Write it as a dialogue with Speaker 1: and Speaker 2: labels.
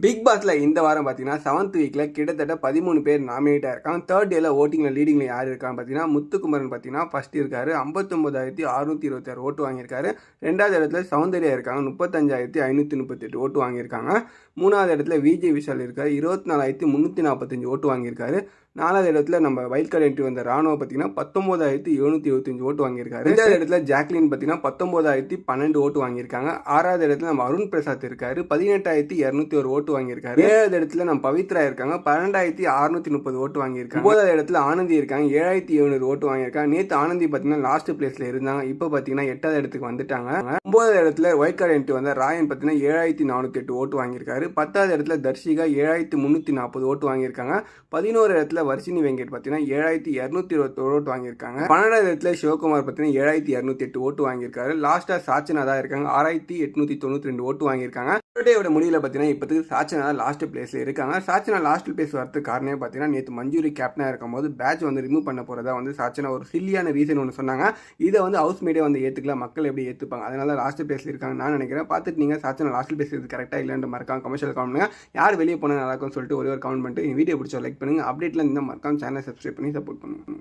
Speaker 1: Big பாஸ்ல இந்த வாரம் பார்த்தீங்கன்னா 7th வீக்ல கிட்டத்தட்ட 13 பேர் நாமினேட் ஆயிருக்காங்க. தேர்ட் டேல ஓட்டிங்ல லீடிங்ல யார் இருக்காங்க பார்த்தீங்கன்னா முத்துக்குமரன் பார்த்தீங்கன்னா ஃபர்ஸ்ட் இருக்காரு. 59,626 ஓட்டு வாங்கியிருக்காரு. ரெண்டாவது இடத்துல சௌந்தர்யா இருக்காங்க. 35,538 ஓட்டு வாங்கியிருக்காங்க. மூணாவது இடத்துல விஜய் விஷால் இருக்காரு. 24,345 ஓட்டு வாங்கியிருக்காரு. நாலாவது இடத்துல நம்ம வைல்ட் கார்டு என்ட்ரி வந்த ராணுவ பார்த்தீங்கன்னா 19,725 ஓட்டு வாங்கியிருக்காரு. ரெண்டாவது இடத்துல ஜாக்லின் பார்த்தீங்கன்னா 19,012 ஓட்டு வாங்கியிருக்காங்க. ஆறாவது இடத்துல நம்ம அருண் பிரசாத் இருக்காரு. 18,201 ஓட்டு வாங்கியிருக்காரு. ஏழாவது இடத்துல நம்ம பவித்ரா இருக்காங்க. 12,630 ஓட்டு வாங்கியிருக்காங்க. ஒன்பதாவது இடத்துல ஆனந்தி இருக்காங்க. 7,700 ஓட்டு வாங்கியிருக்காங்க. நேற்று ஆனந்தி பார்த்தீங்கன்னா லாஸ்ட் பிளேஸ்ல இருந்தாங்க. இப்போ பார்த்தீங்கன்னா 8வது இடத்துக்கு வந்துட்டாங்க. 9வது இடத்துல வைல்ட் கார்டு என்ட்ரி வந்த ராயன் பார்த்தீங்கன்னா 7,408 ஓட்டு வாங்கியிருக்காரு. 10வது இடத்துல தர்ஷிகா 7,340 ஓட்டு வாங்கியிருக்காங்க. 11வது இடத்துல வர்ஷினி வெங்கட் பார்த்தீங்கன்னா 7,221 ஓட்டு வாங்கியிருக்காங்க. 12வது இடத்துல சிவகுமார் பார்த்தீங்கன்னா 7,208 ஓட்டு வாங்கியிருக்காரு. லாஸ்டா சாச்சனா தான் இருக்காங்க. 6,892 ஓட்டு வாங்கியிருக்காங்க. டேவோட முடியல பார்த்தீங்கன்னா இப்போதைக்கு சாச்சனா லாஸ்ட் பிளேஸ்ல இருக்காங்க. சாச்சனா லாஸ்ட் பிளேஸ் வரதுக்கு காரணம் பார்த்தீங்கன்னா நேற்று மஞ்சூரி கேப்டனாக இருக்கும் போது பேட்ச் வந்து ரிமூவ் பண்ண போறதா வந்து சாச்சனா ஒரு சில்லியான ரீசன் ஒன்று சொன்னாங்க. இதை வந்து ஹவுஸ் மேடே வந்து ஏற்றுக்கல. மக்கள் எப்படி ஏற்றுப்பாங்க? அதனால லாஸ்ட் பிளேஸ்ல இருக்காங்க நான் நினைக்கிறேன். பார்த்துட்டு நீங்கள் சாச்சனா லாஸ்ட் பிளேஸ் இது கரெக்டாக இல்லைன்னு மறக்காம கமர்ஷியல் கமெண்ட் பண்ணுங்க. யார் வெளியே போனால் நல்லா இருக்கும்னு சொல்லிட்டு ஒரே ஒரு கமெண்ட் பண்ணிட்டு வீடியோ பிடிச்சா லைக் பண்ணுங்க. அப்டேட்ல இந்த மறக்காம சேனல் சப்ஸ்கிரைப் பண்ணி சப்போர்ட் பண்ணுங்க.